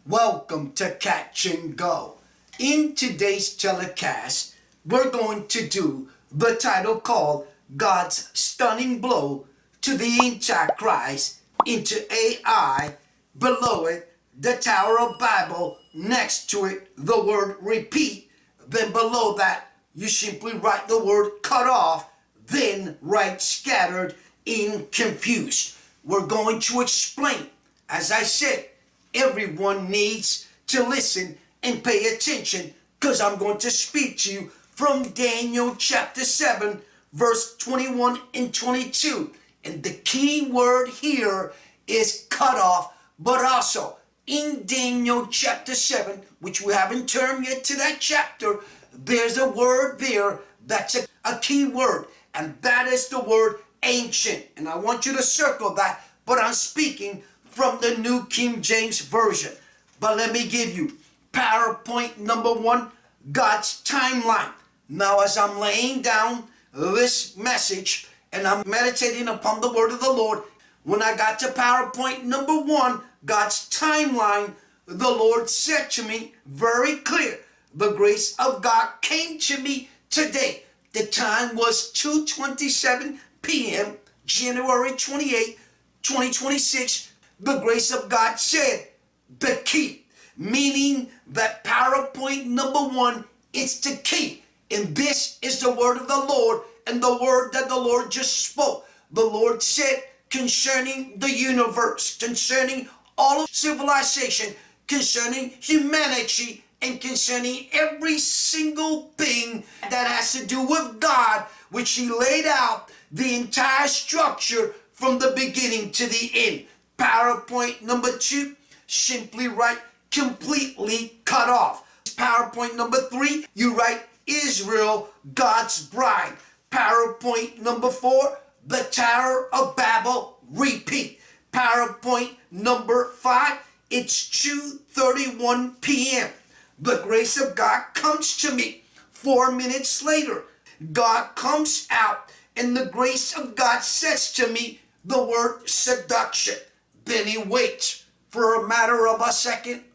Welcome to Catch and Go. In today's telecast, we're going to do the title called God's Stunning Blow to the Antichrist into AI. Below it, the Tower of Babel. Next to it, the word repeat. Then below that, you simply write the word cut off. Then write scattered in confused. We're going to explain. As I said, everyone needs to listen and pay attention because I'm going to speak to you from Daniel chapter 7, verse 21 and 22. And the key word here is cut off, but also in Daniel chapter 7, which we haven't turned yet to that chapter, there's a word there that's a key word, and that is the word ancient. And I want you to circle that, but I'm speaking from the New King James Version. But let me give you PowerPoint number 1, God's timeline. Now, as I'm laying down this message and I'm meditating upon the word of the Lord, when I got to PowerPoint number 1, God's timeline, the Lord said to me very clear, the grace of God came to me today. The time was 2:27 p.m., January 28, 2026. The grace of God said the key, meaning that PowerPoint number 1 is the key. And this is the word of the Lord and the word that the Lord just spoke. The Lord said concerning the universe, concerning all of civilization, concerning humanity, and concerning every single thing that has to do with God, which He laid out the entire structure from the beginning to the end. PowerPoint number 2, simply write completely cut off. PowerPoint number 3, you write Israel, God's bride. PowerPoint number 4, the Tower of Babel, repeat. PowerPoint number 5, it's 2:31 p.m. The grace of God comes to me. 4 minutes later, God comes out and the grace of God says to me the word seduction. Then He waits for a matter of a second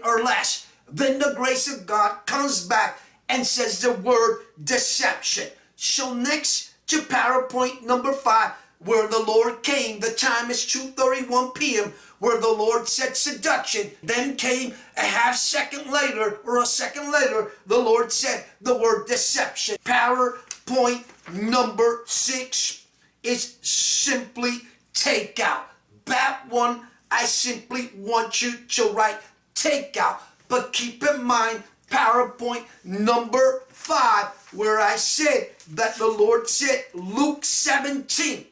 or less. Then the grace of God comes back and says the word deception. So next to PowerPoint number 5, where the Lord came, the time is 2:31 p.m., where the Lord said seduction. Then came a half second later, or a second later, the Lord said the word deception. PowerPoint number 6 is simply take out. That one, I simply want you to write take out. But keep in mind, PowerPoint number 5, where I said that the Lord said Luke 17.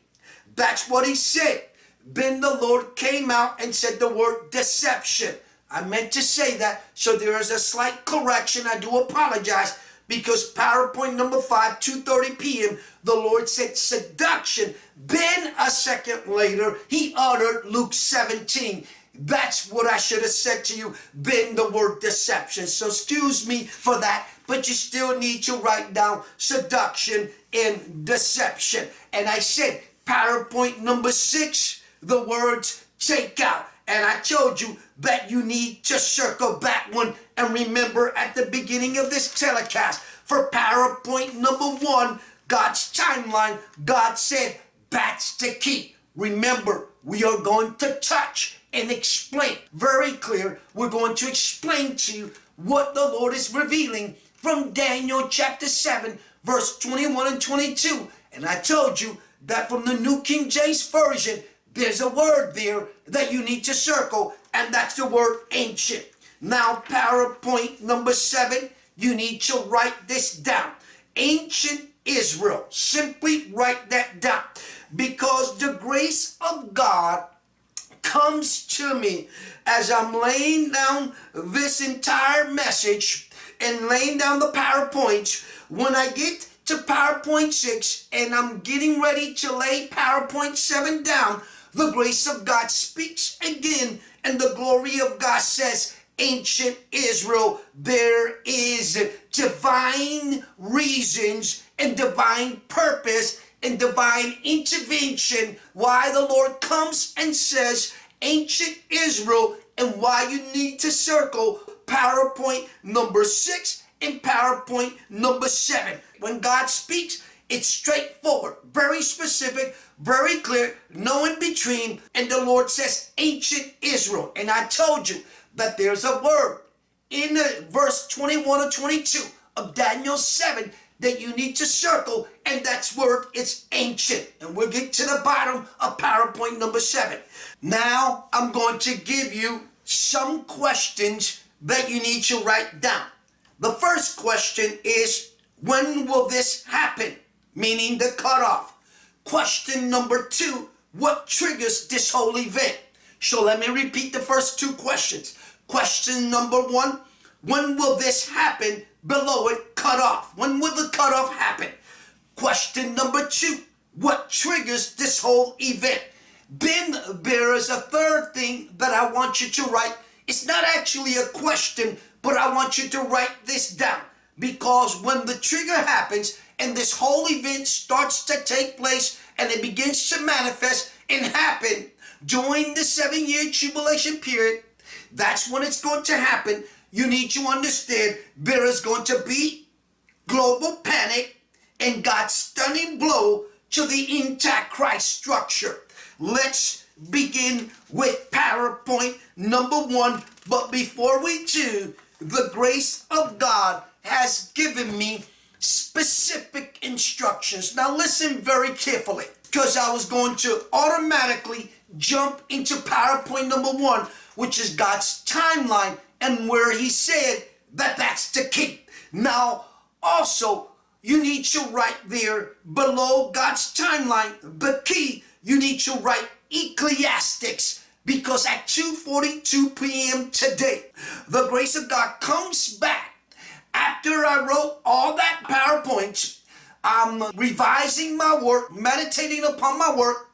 That's what He said. Then the Lord came out and said the word deception. I meant to say that, so there is a slight correction. I do apologize, because PowerPoint number 5, 2:30 p.m., the Lord said seduction. Then a second later, He uttered Luke 17. That's what I should have said to you. Then the word deception. So excuse me for that, but you still need to write down seduction and deception. And I said PowerPoint number 6, the words take out. And I told you that you need to circle that one and remember at the beginning of this telecast for PowerPoint number 1, God's timeline, God said that's the key. Remember, we are going to touch and explain very clear. We're going to explain to you what the Lord is revealing from Daniel chapter 7, verse 21 and 22. And I told you that from the New King James Version, there's a word there that you need to circle, and that's the word ancient. Now, PowerPoint number 7, you need to write this down. Ancient Israel. Simply write that down. Because the grace of God comes to me as I'm laying down this entire message and laying down the PowerPoints. When I get to PowerPoint 6 and I'm getting ready to lay PowerPoint 7 down, the grace of God speaks again, and the glory of God says, ancient Israel, there is divine reasons and divine purpose and divine intervention why the Lord comes and says, ancient Israel, and why you need to circle PowerPoint number 6 and PowerPoint number 7. When God speaks, it's straightforward, very specific, very clear, no in between. And the Lord says, ancient Israel. And I told you that there's a word in verse 21 or 22 of Daniel 7 that you need to circle, and that's word is ancient. And we'll get to the bottom of PowerPoint number 7. Now I'm going to give you some questions that you need to write down. The first question is, when will this happen? Meaning the cutoff. Question number 2, what triggers this whole event? So let me repeat the first 2 questions. Question number 1, when will this happen? Below it, cut off. When will the cutoff happen? Question number 2, what triggers this whole event? Then there is a third thing that I want you to write. It's not actually a question, but I want you to write this down. Because when the trigger happens and this whole event starts to take place and it begins to manifest and happen during the 7-year tribulation period, that's when it's going to happen. You need to understand there is going to be global panic and God's stunning blow to the Antichrist structure. Let's begin with PowerPoint number 1. But before we do, the grace of God has given me specific instructions. Now listen very carefully, because I was going to automatically jump into PowerPoint number 1, which is God's timeline, and where he said that that's the key. Now, also, you need to write there below God's timeline, the key, you need to write Ecclesiastes, because at 2:42 p.m. today, the grace of God comes back. After I wrote all that PowerPoint, I'm revising my work, meditating upon my work,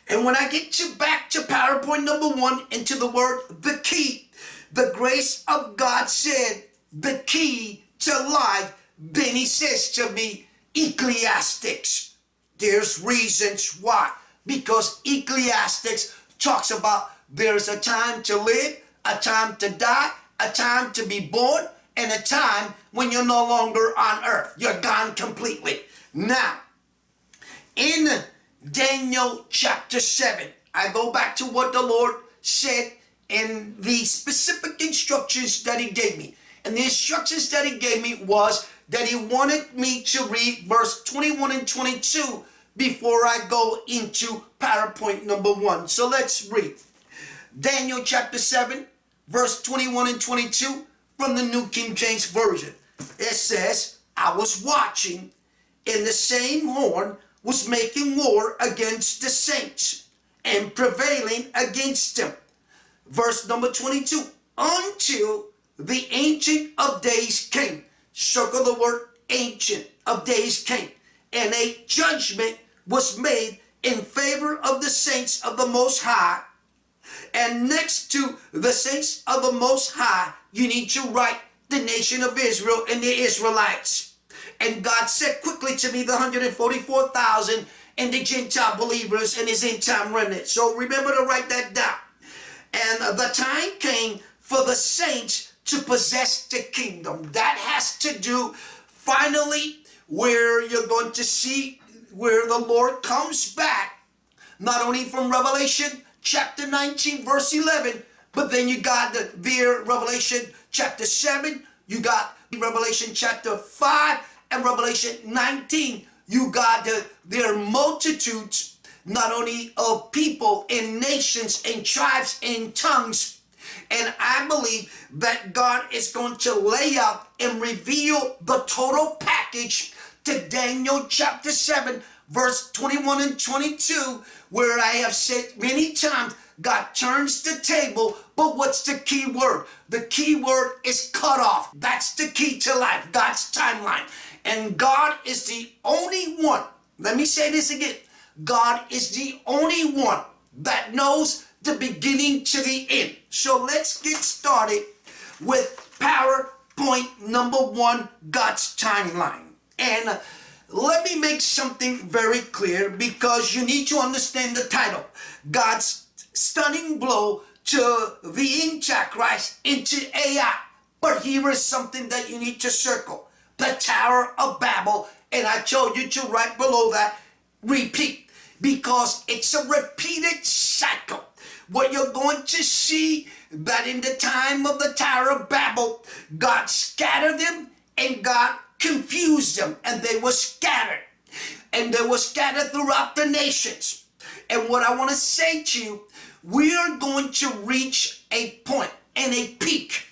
and when I get back to PowerPoint number 1 into the word, the key, the grace of God said, the key to life, then he says to me, Ecclesiastes. There's reasons why. Because Ecclesiastes talks about there's a time to live, a time to die, a time to be born, and a time when you're no longer on earth. You're gone completely. Now, in Daniel chapter 7, I go back to what the Lord said in the specific instructions that he gave me. And the instructions that he gave me was that he wanted me to read verse 21 and 22 before I go into PowerPoint number 1. So let's read. Daniel chapter 7, verse 21 and 22 from the New King James Version. It says, I was watching, and the same horn was making war against the saints and prevailing against them. Verse number 22, until the Ancient of Days came. Circle the word Ancient of Days came. And a judgment was made in favor of the saints of the Most High. And next to the saints of the Most High, you need to write the nation of Israel and the Israelites. And God said quickly to me the 144,000 and the Gentile believers and his end time remnant. So remember to write that down. And the time came for the saints to possess the kingdom. That has to do finally where you're going to see where the Lord comes back, not only from Revelation chapter 19 verse 11, but then you got there Revelation chapter 7, you got Revelation chapter 5, and Revelation 19. You got their multitudes, not only of people and nations and tribes and tongues. And I believe that God is going to lay out and reveal the total package to Daniel chapter 7, verse 21 and 22, where I have said many times, God turns the table, but what's the key word? The key word is cut off. That's the key to life, God's timeline. And God is the only one, let me say this again, God is the only one that knows the beginning to the end. So let's get started with PowerPoint number 1, God's timeline. And let me make something very clear, because you need to understand the title, God's stunning blow to the Antichrist, into AI. But here is something that you need to circle. The Tower of Babel. And I told you to right below that, repeat. Because it's a repeated cycle. What you're going to see that in the time of the Tower of Babel, God scattered them and God confused them. And they were scattered. And they were scattered throughout the nations. And what I want to say to you, we are going to reach a point and a peak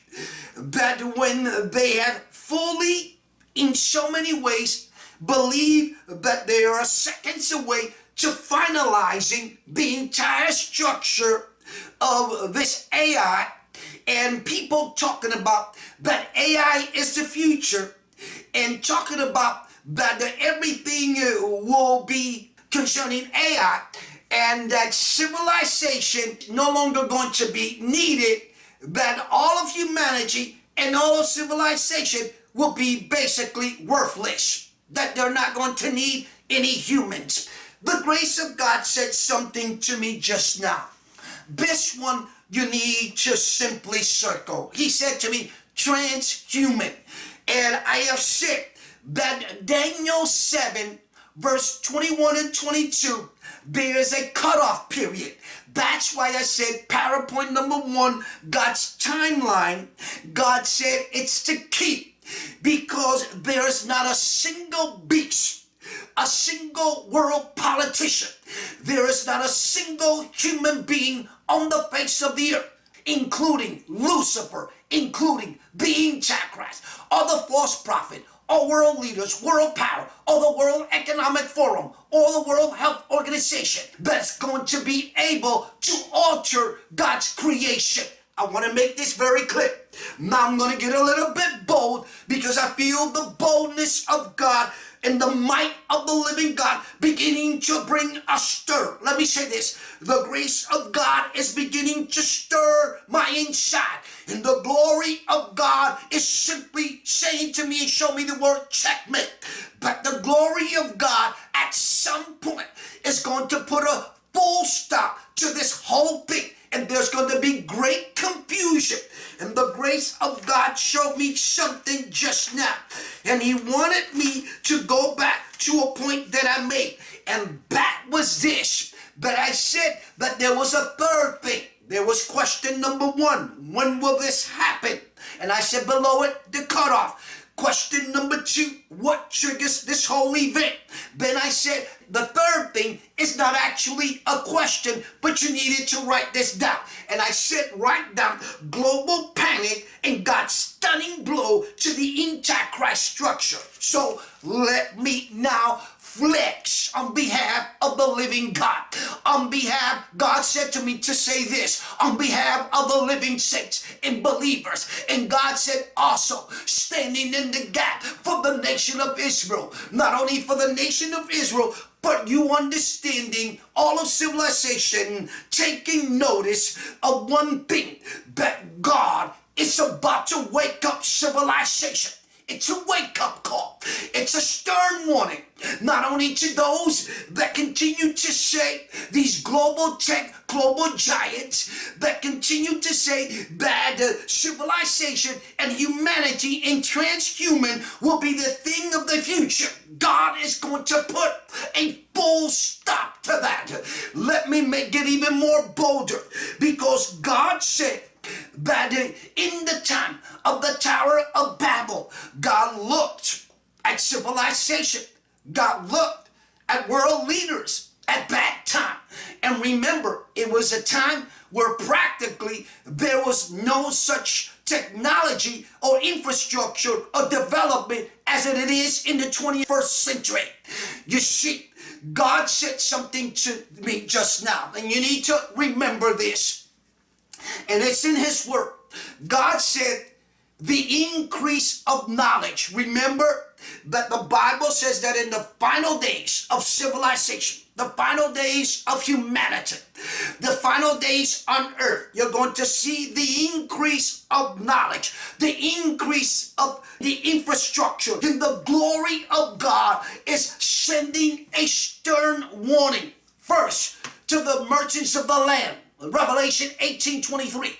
that when they have fully, in so many ways, believe that they are seconds away to finalizing the entire structure of this AI, and people talking about that AI is the future, and talking about that everything will be concerning AI, and that civilization no longer going to be needed, that all of humanity and all of civilization will be basically worthless, that they're not going to need any humans. The grace of God said something to me just now. This one you need to simply circle. He said to me, transhuman. And I have said that Daniel 7 verse 21 and 22, there is a cutoff period. That's why I said PowerPoint number 1, God's timeline. God said it's to keep, because there is not a single beast, a single world politician. There is not a single human being on the face of the earth, including Lucifer, including the Antichrist, or the false prophet, or world leaders, world power, or the World Economic Forum, or the World Health Organization, that's going to be able to alter God's creation. I want to make this very clear. Now I'm going to get a little bit bold, because I feel the boldness of God and the might of the living God beginning to bring a stir. Let me say this. The grace of God is beginning to stir my inside. And the glory of God is simply saying to me and show me the word checkmate. But the glory of God at some point is going to put a full stop to this whole thing. And there's going to be great confusion. And the grace of God showed me something just now. And he wanted me to go back to a point that I made. And that was this. That I said that there was a third thing. There was question number 1. When will this happen? And I said below it, the cutoff. Question number 2, what triggers this whole event? Then I said the third thing is not actually a question, but you needed to write this down. And I said write down global panic and God's stunning blow to the Antichrist structure. So let me now flex on behalf of the living God. On behalf, God said to me to say this, on behalf of the living saints and believers. And God said also, standing in the gap for the nation of Israel. Not only for the nation of Israel, but you understanding all of civilization, taking notice of one thing, that God is about to wake up civilization. It's a wake-up call. It's a stern warning, not only to those that continue to say, these global tech, global giants, that continue to say that civilization and humanity and transhuman will be the thing of the future. God is going to put a full stop to that. Let me make it even more bolder, because God said that in the time of the Tower of Babel, God looked at civilization. God looked at world leaders at that time. And remember, it was a time where practically there was no such technology or infrastructure or development as it is in the 21st century. You see, God said something to me just now, and you need to remember this. And it's in his word. God said the increase of knowledge. Remember that the Bible says that in the final days of civilization, the final days of humanity, the final days on earth, you're going to see the increase of knowledge, the increase of the infrastructure. And the glory of God is sending a stern warning first to the merchants of the land. Revelation 18:23.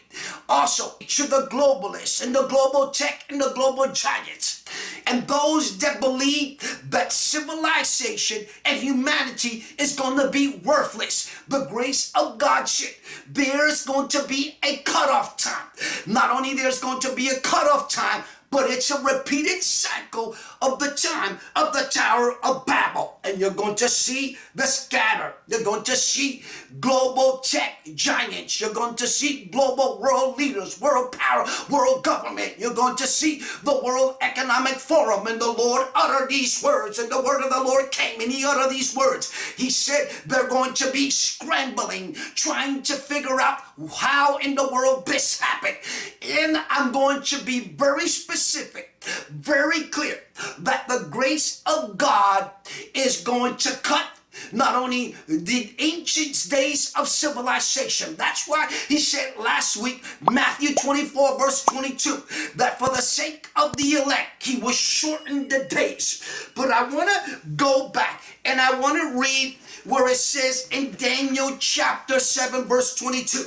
Also to the globalists and the global tech and the global giants and those that believe that civilization and humanity is going to be worthless. The grace of God said there's going to be a cutoff time. Not only there's going to be a cutoff time, but it's a repeated cycle of the time of the Tower of Babel. And you're going to see the scatter. You're going to see global tech giants. You're going to see global world leaders, world power, world government. You're going to see the World Economic Forum. And the Lord uttered these words. And the word of the Lord came and he uttered these words. He said they're going to be scrambling, trying to figure out how in the world this happened. And I'm going to be very specific, very clear, that the grace of God is going to cut not only the ancient days of civilization. That's why he said last week, Matthew 24 verse 22, that for the sake of the elect, he will shorten the days. But I want to go back and I want to read where it says in Daniel chapter 7 verse 22,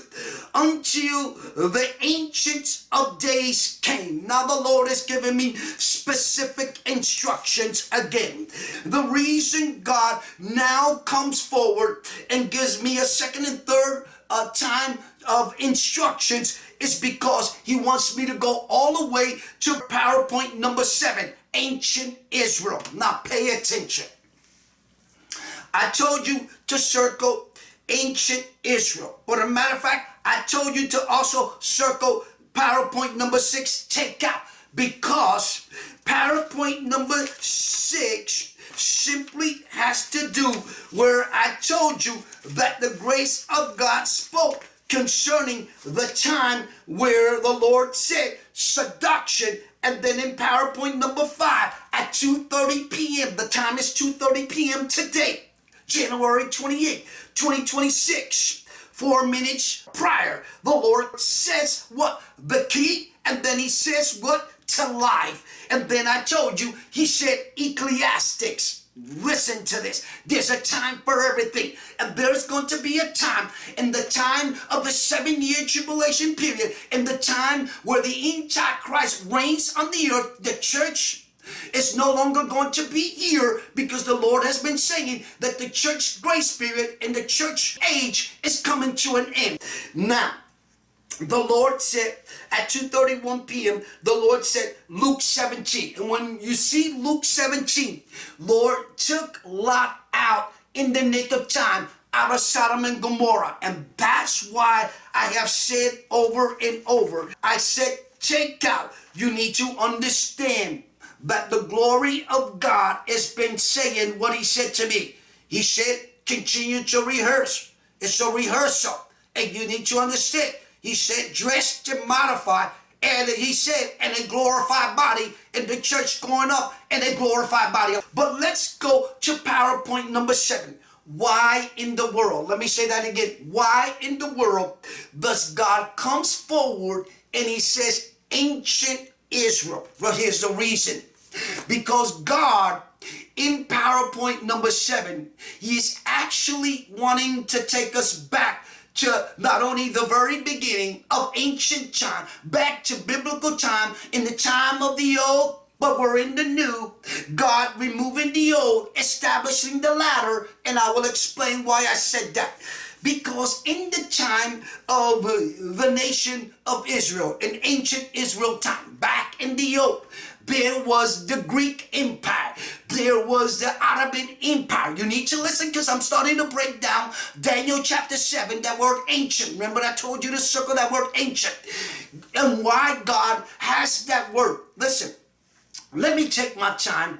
until the ancients of days came. Now the Lord has given me specific instructions again. The reason God now comes forward and gives me a second and third time of instructions is because he wants me to go all the way to PowerPoint number 7, ancient Israel. Now pay attention. I told you to circle ancient Israel. But a matter of fact, I told you to also circle PowerPoint number 6, take out. Because PowerPoint number 6 simply has to do where I told you that the grace of God spoke concerning the time where the Lord said seduction. And then in PowerPoint number 5 at 2:30 p.m. The time is 2:30 p.m. today. January 28, 2026, 4 minutes prior, the Lord says what? The key, and then he says what? To life. And then I told you, he said Ecclesiastes. Listen to this. There's a time for everything. And there's going to be a time in the time of the 7-year tribulation period, in the time where the Antichrist reigns on the earth, the church is no longer going to be here, because the Lord has been saying that the church grace period and the church age is coming to an end. Now, the Lord said at 2:31 p.m., the Lord said Luke 17. And when you see Luke 17, Lord took Lot out in the nick of time out of Sodom and Gomorrah. And that's why I have said over and over, I said, take out. You need to understand that the glory of God has been saying what he said to me. He said, continue to rehearse. It's a rehearsal. And you need to understand. He said, dress to modify. And he said, and a glorified body, and the church going up, and a glorified body. But let's go to PowerPoint number 7. Why in the world? Let me say that again. Why in the world does God comes forward and he says ancient Israel? Well, here's the reason. Because God, in PowerPoint number 7, he is actually wanting to take us back to not only the very beginning of ancient time, back to biblical time, in the time of the old, but we're in the new. God removing the old, establishing the latter, and I will explain why I said that. Because in the time of the nation of Israel, in ancient Israel time, back in the old, there was the Greek Empire. There was the Ottoman Empire. You need to listen, because I'm starting to break down Daniel chapter 7, that word ancient. Remember I told you to circle that word ancient. And why God has that word. Listen, let me take my time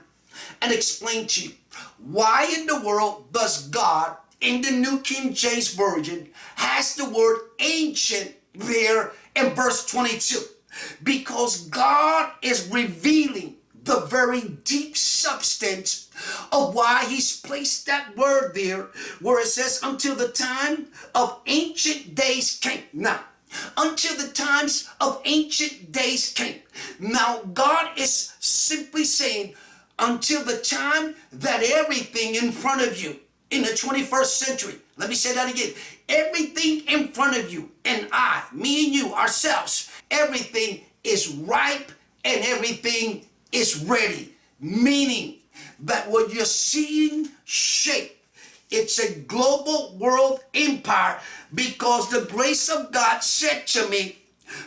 and explain to you. Why in the world does God, in the New King James Version, has the word ancient there in verse 22? Because God is revealing the very deep substance of why he's placed that word there, where it says until the time of ancient days came. Now, until the times of ancient days came. Now, God is simply saying until the time that everything in front of you in the 21st century, let me say that again, Everything in front of you and I, me and you, ourselves, everything is ripe and everything is ready. Meaning that what you're seeing shape, it's a global world empire, because the grace of God said to me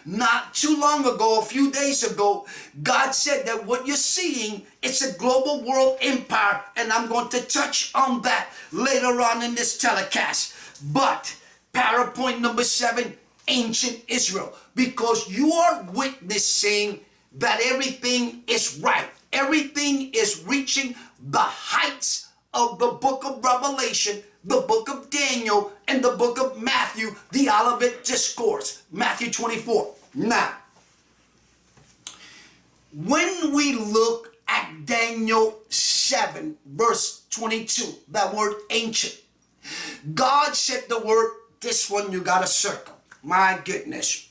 not too long ago, a few days ago, God said that what you're seeing, it's a global world empire, and I'm going to touch on that later on in this telecast. But PowerPoint number 7, ancient Israel, because you are witnessing that everything is right. Everything is reaching the heights of the book of Revelation, the book of Daniel, and the book of Matthew, the Olivet Discourse, Matthew 24. Now, when we look at Daniel 7, verse 22, that word ancient, God said the word, this one you got to circle. My goodness.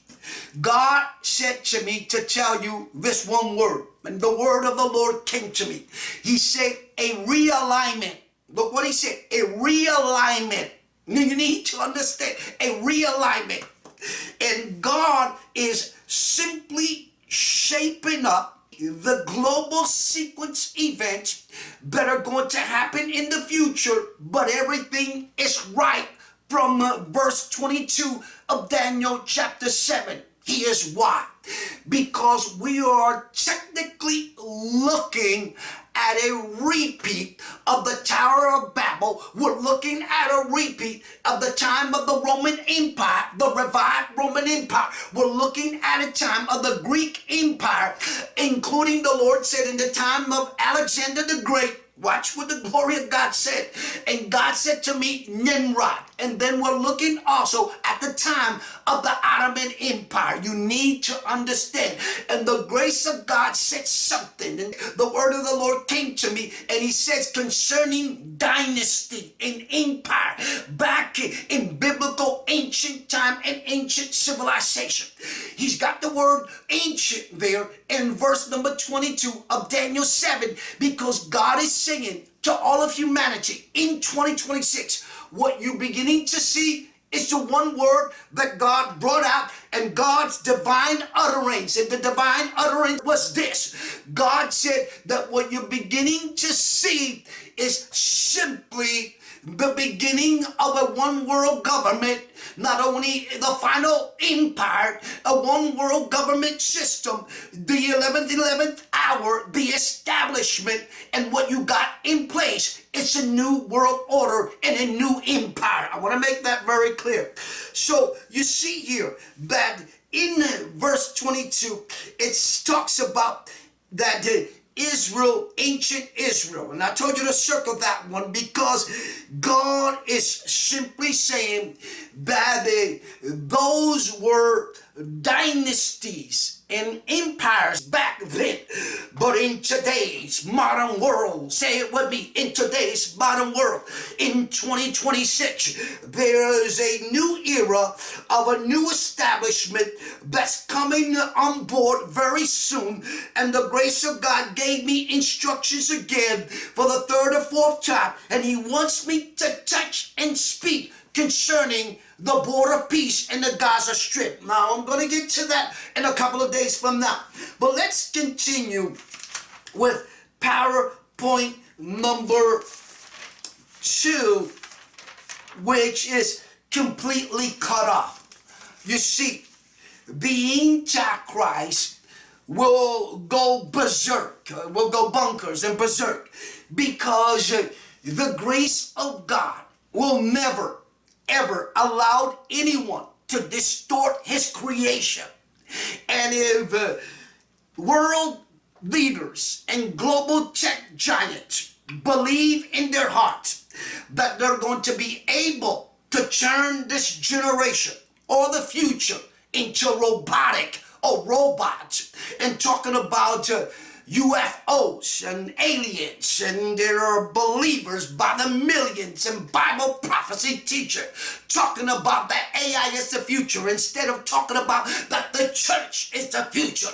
God said to me to tell you this one word, and the word of the Lord came to me. He said a realignment. Look what he said, a realignment. You need to understand, a realignment. And God is simply shaping up the global sequence events that are going to happen in the future, but everything is right from verse 22 of Daniel chapter 7. Here's why. Because we are technically looking at a repeat of the Tower of Babel. We're looking at a repeat of the time of the Roman Empire, the revived Roman Empire. We're looking at a time of the Greek Empire, including, the Lord said, in the time of Alexander the Great. Watch what the glory of God said. And God said to me, Nimrod. And then we're looking also at the time of the Ottoman Empire. You need to understand. And the grace of God said something. And the word of the Lord came to me. And he says concerning dynasty and empire back in biblical ancient time and ancient civilization. He's got the word ancient there in verse number 22 of Daniel 7, because God is saying to all of humanity in 2026, what you're beginning to see is the one word that God brought out, and God's divine utterance. And the divine utterance was this. God said that what you're beginning to see is simply the beginning of a one world government, not only the final empire, a one world government system, the 11th hour, the establishment, and what you got in place. It's a new world order and a new empire. I want to make that very clear. So you see here that in verse 22, it talks about that Israel, ancient Israel. And I told you to circle that one, because God is simply saying that those were dynasties and empires back then. But in today's modern world, say it with me, in today's modern world, in 2026, there is a new era of a new establishment that's coming on board very soon. And the grace of God gave me instructions again for the 3rd or 4th time. And he wants me to touch and speak concerning the border of peace in the Gaza Strip. Now, I'm going to get to that in a couple of days from now. But let's continue with PowerPoint number 2, which is completely cut off. You see, the Antichrist will go berserk, will go bonkers and berserk, because the grace of God will never ever allowed anyone to distort his creation. And if world leaders and global tech giants believe in their hearts that they're going to be able to turn this generation or the future into robotic or robots, and talking about UFOs and aliens, and there are believers by the millions and Bible prophecy teacher talking about that AI is the future instead of talking about that the church is the future.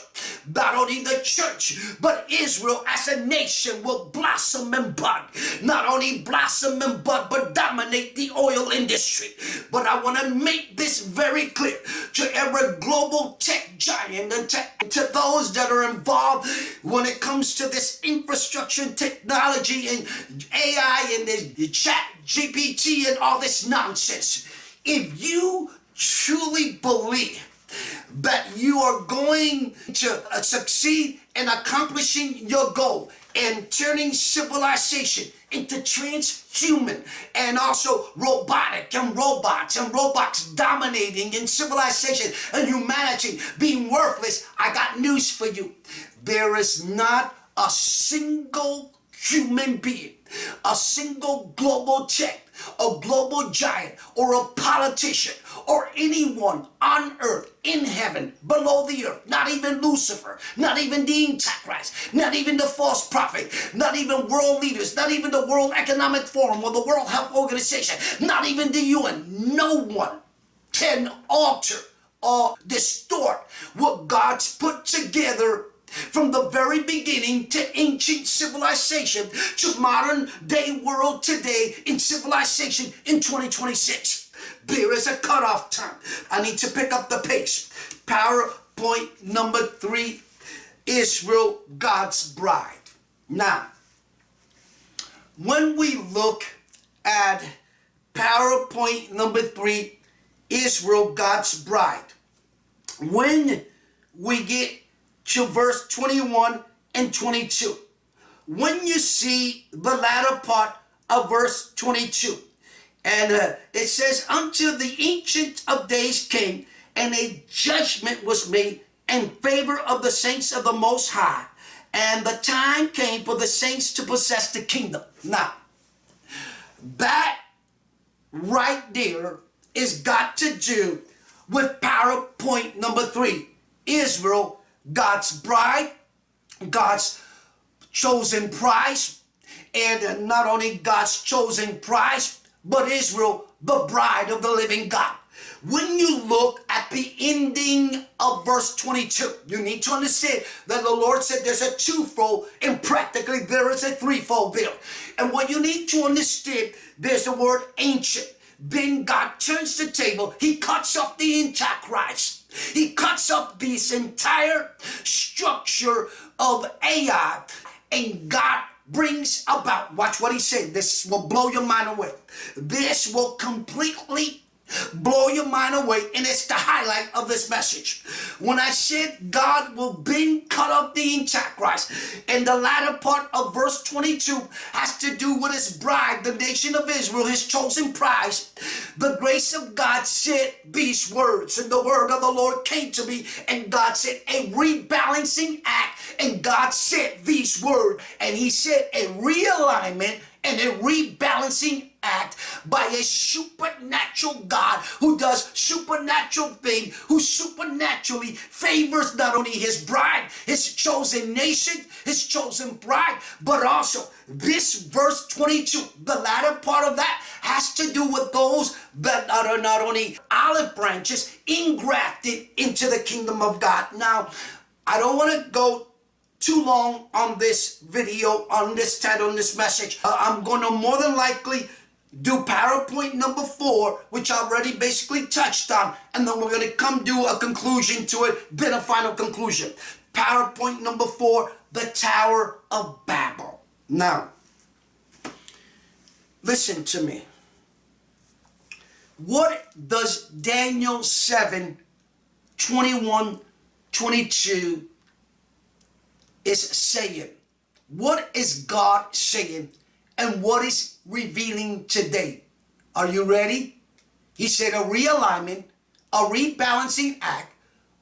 Not only the church, but Israel as a nation will blossom and bud. Not only blossom and bud, but dominate the oil industry. But I want to make this very clear to every global tech giant and to those that are involved when it comes to this infrastructure and technology and AI and the chat GPT and all this nonsense. If you truly believe that you are going to succeed in accomplishing your goal and turning civilization into transhuman and also robotic and robots dominating in civilization and humanity being worthless, I got news for you. There is not a single human being, a single global tech, a global giant, or a politician, or anyone on earth, in heaven, below the earth, not even Lucifer, not even the Antichrist, not even the false prophet, not even world leaders, not even the World Economic Forum or the World Health Organization, not even the UN. No one can alter or distort what God's put together from the very beginning to ancient civilization to modern day world today in civilization in 2026. There is a cutoff time. I need to pick up the pace. PowerPoint number 3, Israel, God's bride. Now, when we look at PowerPoint number 3, Israel, God's bride, when we get to verse 21 and 22. When you see the latter part of verse 22, and it says, until the Ancient of Days came, and a judgment was made in favor of the saints of the Most High, and the time came for the saints to possess the kingdom. Now, that right there is got to do with PowerPoint number 3, Israel, God's bride, God's chosen prize, and not only God's chosen prize, but Israel, the bride of the living God. When you look at the ending of verse 22, you need to understand that the Lord said there's a twofold and practically there is a threefold there. And what you need to understand, there's the word ancient. Then God turns the table, he cuts off the Antichrist. He cuts up this entire structure of AI, and God brings about, watch what he said, this will blow your mind away. This will completely blow your mind away, and it's the highlight of this message. When I said God will then cut off the Antichrist, and the latter part of verse 22 has to do with his bride, the nation of Israel, his chosen prize. The grace of God said these words, and the word of the Lord came to me, and God said a rebalancing act, and God said these words, and he said a realignment and a rebalancing act by a supernatural God who does supernatural things, who supernaturally favors not only his bride, his chosen nation, his chosen bride, but also this verse 22, the latter part of that has to do with those that are not only olive branches engrafted into the kingdom of God. Now, I don't want to go too long on this video, on this title, on this message. I'm going to more than likely do PowerPoint number 4, which I already basically touched on, and then we're going to come do a conclusion to it, then a final conclusion. PowerPoint number 4, the Tower of Babel. Now, listen to me. What does Daniel 7, 21, 22 is saying? What is God saying? And what is revealing today? Are you ready? He said a realignment, a rebalancing act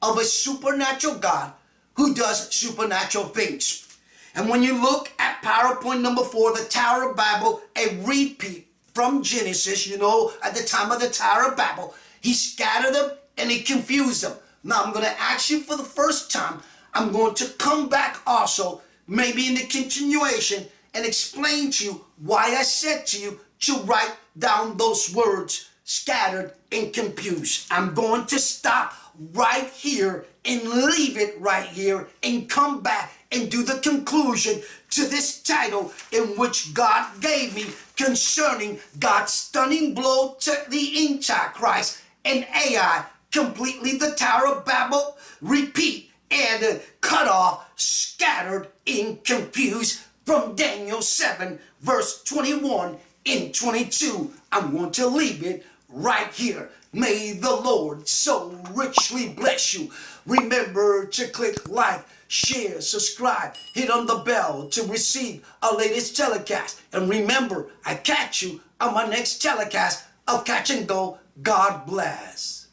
of a supernatural God who does supernatural things. And when you look at PowerPoint number 4, the Tower of Babel, a repeat from Genesis, you know, at the time of the Tower of Babel, he scattered them and he confused them. Now I'm going to ask you for the first time, I'm going to come back also maybe in the continuation, and explain to you why I said to you to write down those words scattered and confused. I'm going to stop right here and leave it right here and come back and do the conclusion to this title in which God gave me concerning God's stunning blow to the Antichrist and AI, completely the Tower of Babel, repeat, and cut off, scattered, and confused from Daniel 7, verse 21 and 22. I'm going to leave it right here. May the Lord so richly bless you. Remember to click like, share, subscribe, hit on the bell to receive our latest telecast. And remember, I catch you on my next telecast of Catch and Go. God bless.